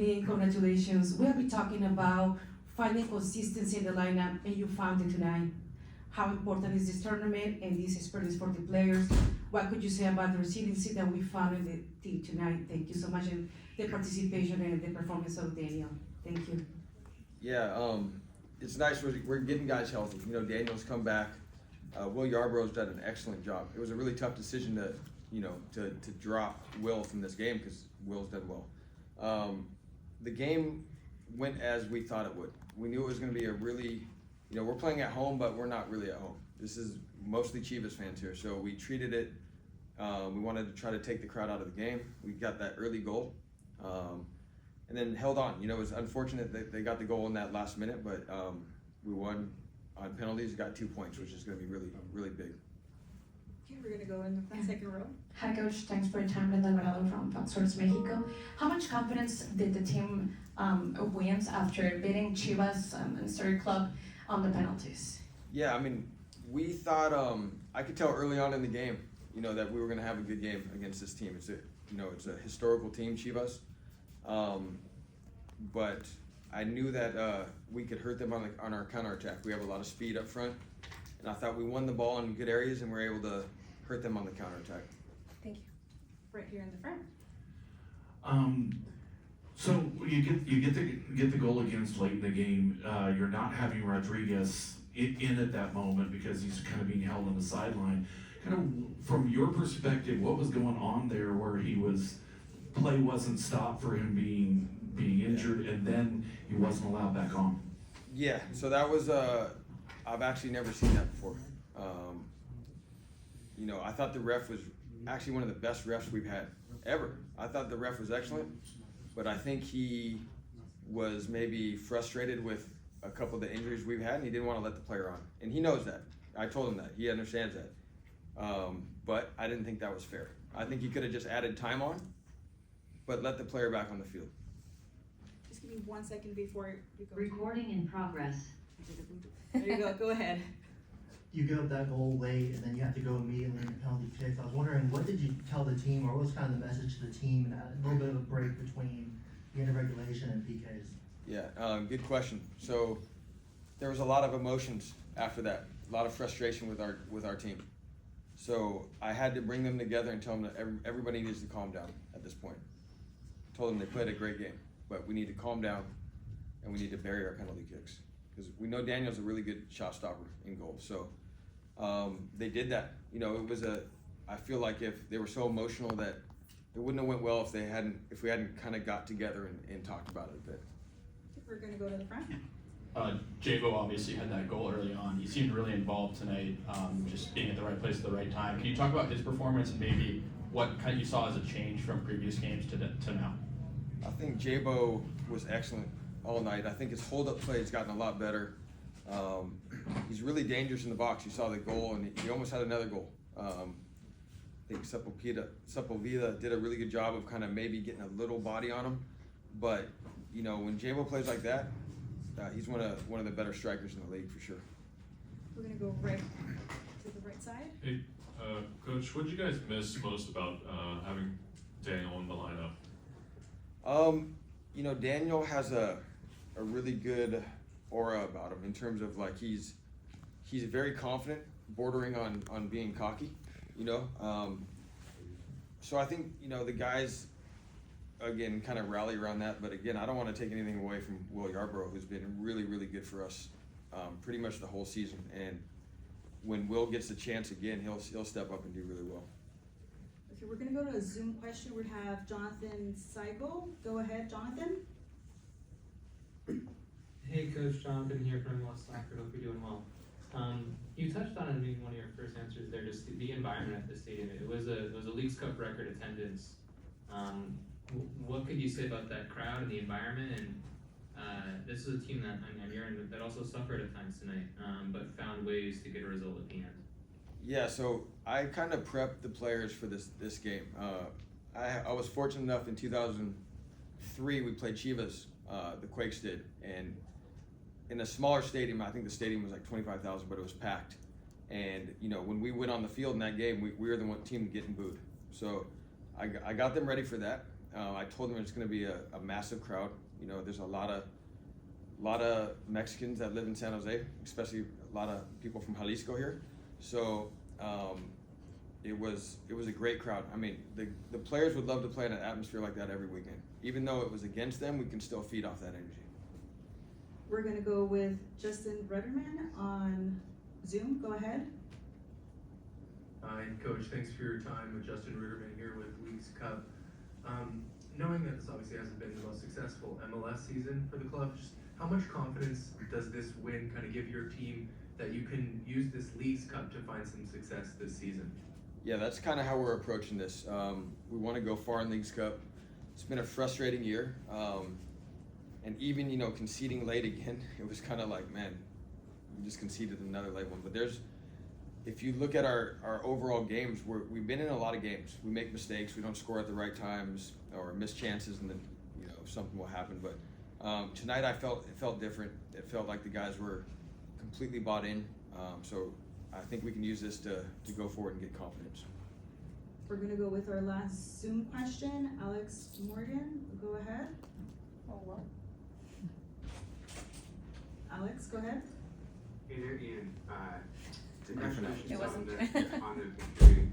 Congratulations. We'll be talking about finding consistency in the lineup, and you found it tonight. How important is this tournament and this experience for the players? What could you say about the resiliency that we found in the team tonight? Thank you so much, and the participation and the performance of Daniel. Thank you. Yeah, it's nice we're getting guys healthy. You know, Daniel's come back. Will Yarborough's done an excellent job. It was a really tough decision to drop Will from this game because Will's done well. The game went as we thought it would. We knew it was going to be a really, we're playing at home, but we're not really at home. This is mostly Chivas fans here, so we treated it. We wanted to try to take the crowd out of the game. We got that early goal, and then held on. It was unfortunate that they got the goal in that last minute, but we won on penalties. Got 2 points, which is going to be really, really big. Okay, we're going to go in the front second row. Hi, Coach. Thanks for your time. Linda Alvarado from Fox Sports Mexico. How much confidence did the team win after beating Chivas and Story Club on the penalties? Yeah, I mean, we thought I could tell early on in the game, that we were going to have a good game against this team. It's a historical team, Chivas, but I knew that we could hurt them on our counterattack. We have a lot of speed up front, and I thought we won the ball in good areas and were able to hurt them on the counterattack. Thank you. Right here in the front. So you get the goal against late in the game. You're not having Rodriguez in at that moment because he's kind of being held on the sideline. Kind of from your perspective, what was going on there where play wasn't stopped for him being injured, and then he wasn't allowed back on? Yeah, so that was I've actually never seen that before. I thought the ref was actually one of the best refs we've had ever. I thought the ref was excellent, but I think he was maybe frustrated with a couple of the injuries we've had, and he didn't want to let the player on. And he knows that. I told him that. He understands that. But I didn't think that was fair. I think he could have just added time on, but let the player back on the field. Just give me 1 second before you go. Recording in progress. There you go. Go ahead. You give up that goal late, and then you have to go immediately into penalty kicks. I was wondering, what did you tell the team, or what was kind of the message to the team, and a little bit of a break between the end of regulation and PKs? Yeah, good question. So there was a lot of emotions after that, a lot of frustration with our team. So I had to bring them together and tell them that everybody needs to calm down at this point. I told them they played a great game, but we need to calm down and we need to bury our penalty kicks because we know Daniel's a really good shot stopper in goal. So they did that. I feel like if they were so emotional that it wouldn't have went well if we hadn't kind of got together and talked about it a bit. We're going to go to the front. Jabo obviously had that goal early on. He seemed really involved tonight, just being at the right place at the right time. Can you talk about his performance and maybe what kind you saw as a change from previous games to now? I think Jabo was excellent all night. I think his hold-up play has gotten a lot better. He's really dangerous in the box. You saw the goal, and he almost had another goal. I think Sepulveda did a really good job of kind of maybe getting a little body on him. But, when Jabo plays like that, he's one of the better strikers in the league for sure. We're going to go right to the right side. Hey, Coach, what did you guys miss most about having Daniel in the lineup? Daniel has a really good aura about him in terms of like he's very confident, bordering on being cocky, So I think, the guys, again, kind of rally around that. But again, I don't want to take anything away from Will Yarborough, who's been really, really good for us pretty much the whole season. And when Will gets the chance again, he'll step up and do really well. Okay, we're going to go to a Zoom question. We have Jonathan Seigel. Go ahead, Jonathan. Hey, Coach, Jonathan here from West Soccer. Hope you're doing well. You touched on it in one of your first answers there, just the environment at the stadium. It was a Leagues Cup record attendance. What could you say about that crowd and the environment? And this is a team that also suffered at times tonight, but found ways to get a result at the end. Yeah, so I kind of prepped the players for this game. I was fortunate enough in 2003 we played Chivas, the Quakes did, and in a smaller stadium, I think the stadium was like 25,000, but it was packed. And when we went on the field in that game, we were the one team getting booed. So I got them ready for that. I told them it's going to be a massive crowd. You know, there's a lot of Mexicans that live in San Jose, especially a lot of people from Jalisco here. So it was a great crowd. I mean, the players would love to play in an atmosphere like that every weekend. Even though it was against them, we can still feed off that energy. We're gonna go with Justin Rudderman on Zoom. Go ahead. Hi, Coach. Thanks for your time. Justin Rudderman here with Leagues Cup. Knowing that this obviously hasn't been the most successful MLS season for the club, just how much confidence does this win kind of give your team that you can use this Leagues Cup to find some success this season? Yeah, that's kind of how we're approaching this. We want to go far in Leagues Cup. It's been a frustrating year. And even, you know, conceding late again, it was kind of like, man, we just conceded another late one. But if you look at our overall games, we've been in a lot of games. We make mistakes, we don't score at the right times, or miss chances, and then, you know, something will happen. But tonight it felt different. It felt like the guys were completely bought in. So I think we can use this to go forward and get confidence. We're gonna go with our last Zoom question. Alex Morgan, go ahead. Oh, wow. Alex, go ahead. Hey there, Ian. It wasn't. On the victory.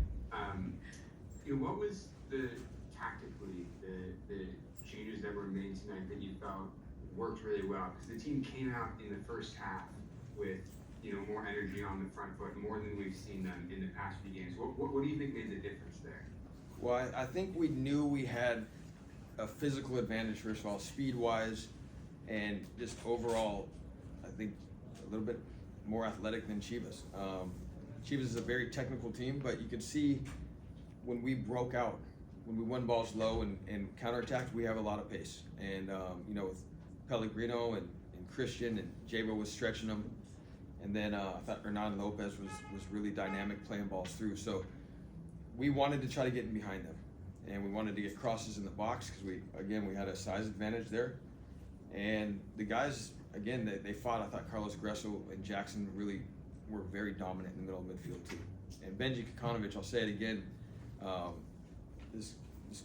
What was tactically the changes that were made tonight that you felt worked really well? Because the team came out in the first half with more energy on the front foot, more than we've seen them in the past few games. What do you think made the difference there? Well, I think we knew we had a physical advantage, first of all, speed-wise, and just overall, I think a little bit more athletic than Chivas. Chivas is a very technical team, but you could see when we broke out, when we won balls low and counterattacked, we have a lot of pace. And, with Pellegrino and Christian and Jabo was stretching them. And then I thought Hernan Lopez was really dynamic playing balls through. So we wanted to try to get in behind them. And we wanted to get crosses in the box because we had a size advantage there. And the guys, again, they fought. I thought Carlos Gresso and Jackson really were very dominant in the middle of midfield too. And Benji Kikanovic, I'll say it again, this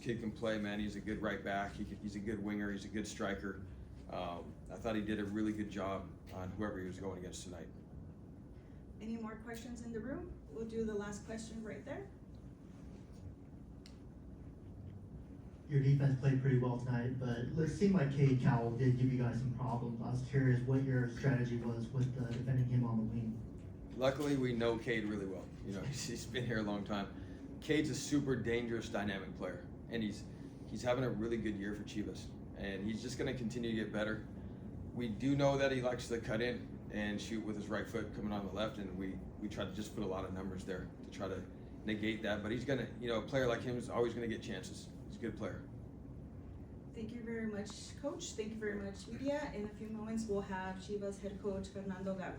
kid can play, man. He's a good right back. He's a good winger. He's a good striker. I thought he did a really good job on whoever he was going against tonight. Any more questions in the room? We'll do the last question right there. Your defense played pretty well tonight, but it seemed like Cade Cowell did give you guys some problems. I was curious what your strategy was with defending him on the wing. Luckily, we know Cade really well. He's been here a long time. Cade's a super dangerous, dynamic player, and he's having a really good year for Chivas, and he's just going to continue to get better. We do know that he likes to cut in and shoot with his right foot coming on the left, and we try to just put a lot of numbers there to try to negate that. But he's going to, a player like him is always going to get chances. He's a good player. Thank you very much, Coach. Thank you very much, media. In a few moments, we'll have Chivas head coach Fernando Gago.